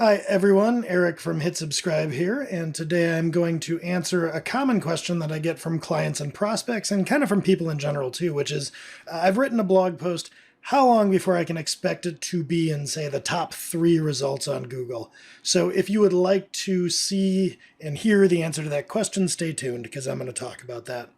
Hi everyone, Eric from Hit Subscribe here, and today I'm going to answer a common question that I get from clients and prospects, and kind of from people in general too, which is, I've written a blog post, how long before I can expect it to be in, say, the top 3 results on Google? So if you would like to see and hear the answer to that question, stay tuned, because I'm going to talk about that.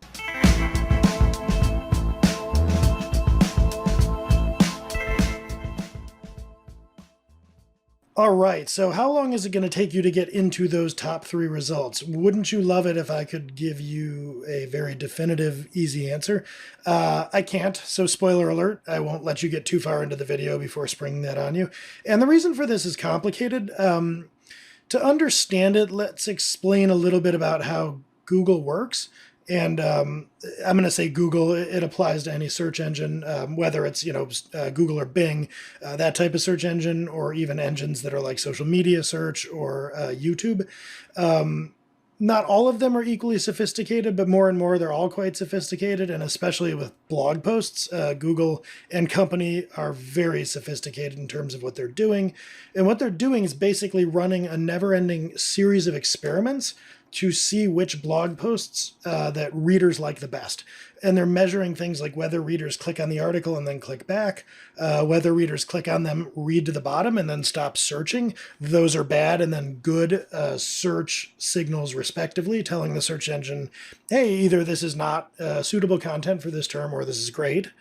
All right, so how long is it going to take you to get into those top 3 results? Wouldn't you love it if I could give you a very definitive, easy answer? I can't, so spoiler alert, I won't let you get too far into the video before springing that on you. And the reason for this is complicated. To understand it, let's explain a little bit about how Google works. And I'm going to say Google, it applies to any search engine, whether it's, Google or Bing, that type of search engine, or even engines that are like social media search or YouTube. Not all of them are equally sophisticated, but more and more they're all quite sophisticated, and especially with blog posts, Google and company are very sophisticated in terms of what they're doing. And what they're doing is basically running a never-ending series of experiments to see which blog posts that readers like the best. And they're measuring things like whether readers click on the article and then click back, whether readers click on them, read to the bottom, and then stop searching. Those are bad and then good search signals, respectively, telling the search engine, hey, either this is not suitable content for this term or this is great.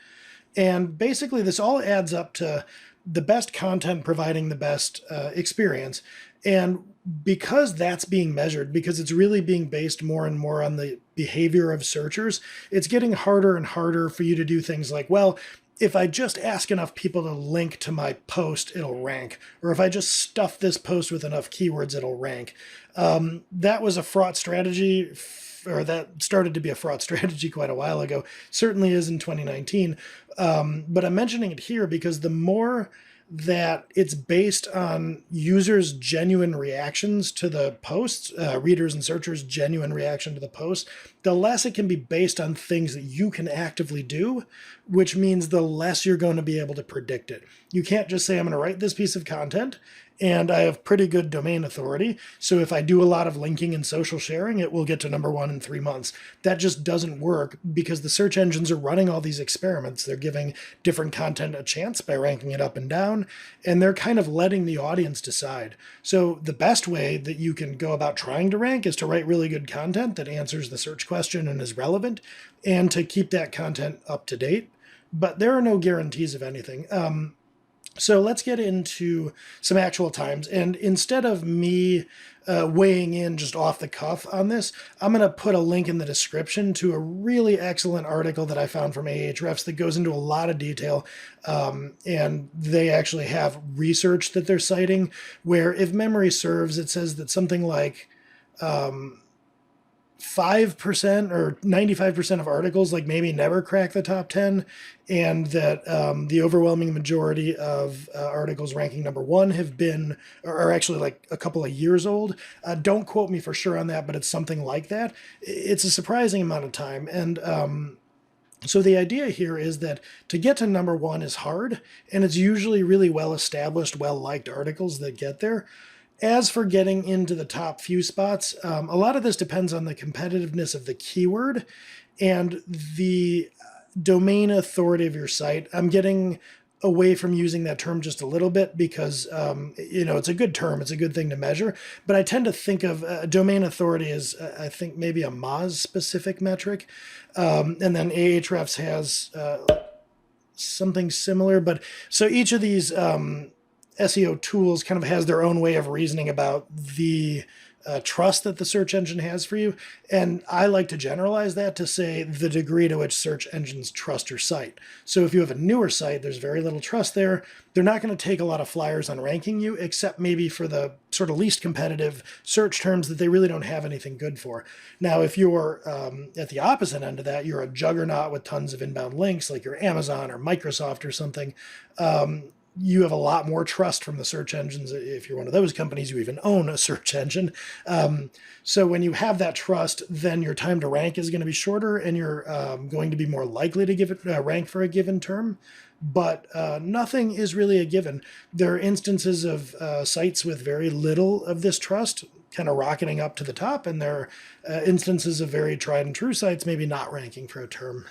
And basically, this all adds up to the best content providing the best experience. And because that's being measured, because it's really being based more and more on the behavior of searchers, it's getting harder and harder for you to do things like, well, if I just ask enough people to link to my post, it'll rank. Or if I just stuff this post with enough keywords, it'll rank. That was a fraught strategy, or that started to be a fraught strategy quite a while ago. Certainly is in 2019. But I'm mentioning it here because the more that it's based on users' genuine reactions to the posts, readers and searchers' genuine reaction to the posts, the less it can be based on things that you can actively do, which means the less you're going to be able to predict it. You can't just say, I'm going to write this piece of content, and I have pretty good domain authority, so if I do a lot of linking and social sharing, it will get to #1 in 3 months. That just doesn't work because the search engines are running all these experiments. They're giving different content a chance by ranking it up and down, and they're kind of letting the audience decide. So the best way that you can go about trying to rank is to write really good content that answers the search question and is relevant, and to keep that content up to date. But there are no guarantees of anything. So let's get into some actual times. And instead of me weighing in just off the cuff on this, I'm going to put a link in the description to a really excellent article that I found from Ahrefs that goes into a lot of detail. And they actually have research that they're citing where, if memory serves, it says that something like 5% or 95% of articles like maybe never crack the top 10, and that the overwhelming majority of articles ranking #1 have been, or are actually like a couple of years old. Don't quote me for sure on that, but it's something like that. It's a surprising amount of time. And so the idea here is that to get to #1 is hard, and it's usually really well-established, well-liked articles that get there. As for getting into the top few spots, a lot of this depends on the competitiveness of the keyword and the domain authority of your site. I'm getting away from using that term just a little bit because, it's a good term. It's a good thing to measure. But I tend to think of domain authority as, I think, maybe a Moz-specific metric. And then Ahrefs has something similar. But so each of these SEO tools kind of has their own way of reasoning about the trust that the search engine has for you. And I like to generalize that to say the degree to which search engines trust your site. So if you have a newer site, there's very little trust there. They're not going to take a lot of flyers on ranking you, except maybe for the sort of least competitive search terms that they really don't have anything good for. Now, if you're at the opposite end of that, you're a juggernaut with tons of inbound links, like you're Amazon or Microsoft or something, you have a lot more trust from the search engines. If you're one of those companies, you even own a search engine. So when you have that trust, then your time to rank is going to be shorter, and you're going to be more likely to give it rank for a given term. but nothing is really a given. There are instances of sites with very little of this trust kind of rocketing up to the top, and there are instances of very tried and true sites maybe not ranking for a term.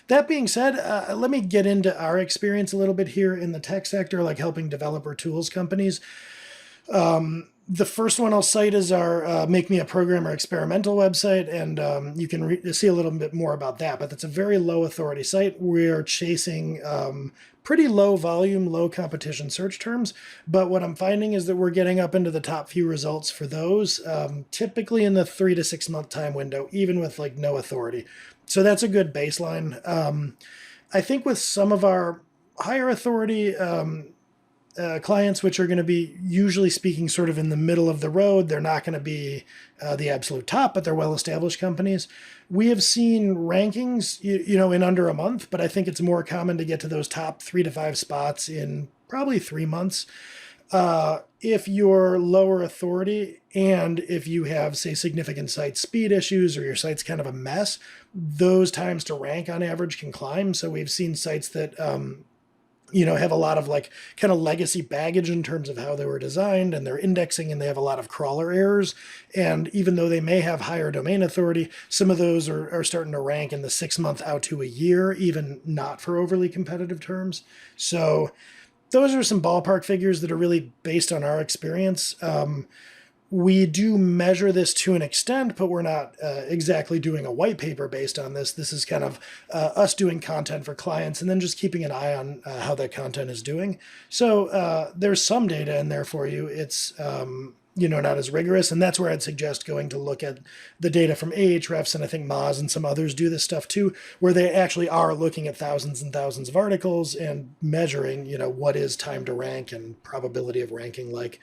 That being said, let me get into our experience a little bit here in the tech sector, like helping developer tools companies. The first one I'll cite is our Make Me a Programmer experimental website, and you can see a little bit more about that, but that's a very low authority site. We're chasing pretty low volume, low competition search terms, but what I'm finding is that we're getting up into the top few results for those, typically in the 3 to 6 month time window, even with like no authority. So that's a good baseline. I think with some of our higher authority clients, which are going to be usually speaking sort of in the middle of the road, they're not going to be the absolute top, but they're well-established companies. We have seen rankings, in under a month, but I think it's more common to get to those top 3 to 5 spots in probably 3 months. If you're lower authority and if you have, say, significant site speed issues or your site's kind of a mess, those times to rank on average can climb. So we've seen sites that, have a lot of like kind of legacy baggage in terms of how they were designed and their indexing, and they have a lot of crawler errors. And even though they may have higher domain authority, some of those are starting to rank in the 6 month out to a year, even not for overly competitive terms. So those are some ballpark figures that are really based on our experience. We do measure this to an extent, but we're not exactly doing a white paper based on this. This is kind of us doing content for clients and then just keeping an eye on how that content is doing. So there's some data in there for you. It's not as rigorous, and that's where I'd suggest going to look at the data from Ahrefs, and I think Moz and some others do this stuff too, where they actually are looking at thousands and thousands of articles and measuring, what is time to rank and probability of ranking like.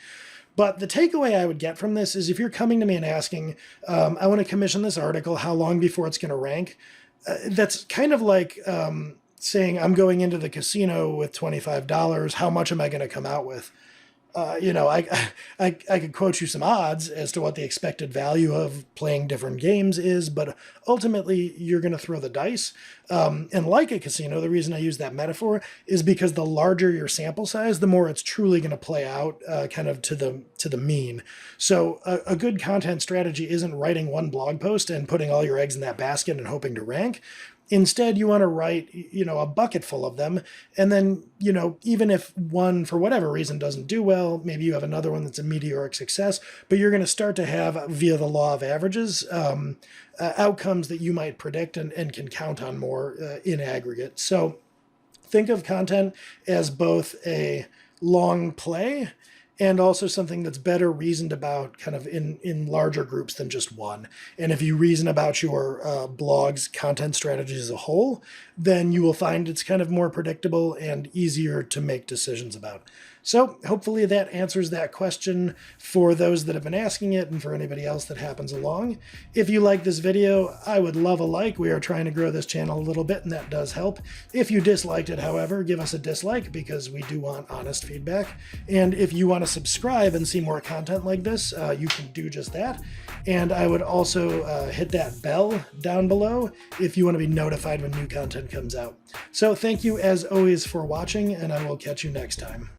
But the takeaway I would get from this is if you're coming to me and asking, I want to commission this article, how long before it's going to rank? That's kind of like saying, I'm going into the casino with $25. How much am I going to come out with? I could quote you some odds as to what the expected value of playing different games is, but ultimately you're going to throw the dice. And like a casino, the reason I use that metaphor is because the larger your sample size, the more it's truly going to play out kind of to the mean. So a good content strategy isn't writing one blog post and putting all your eggs in that basket and hoping to rank. Instead, you want to write, a bucket full of them. And then, even if one, for whatever reason, doesn't do well, maybe you have another one that's a meteoric success, but you're going to start to have, via the law of averages, outcomes that you might predict and can count on more in aggregate. So think of content as both a long play and also something that's better reasoned about kind of in larger groups than just one. And if you reason about your blog's content strategies as a whole, then you will find it's kind of more predictable and easier to make decisions about. So hopefully that answers that question for those that have been asking it and for anybody else that happens along. If you like this video, I would love a like. We are trying to grow this channel a little bit, and that does help. If you disliked it, however, give us a dislike because we do want honest feedback. And if you want to subscribe and see more content like this, you can do just that. And I would also hit that bell down below if you want to be notified when new content comes out. So thank you as always for watching, and I will catch you next time.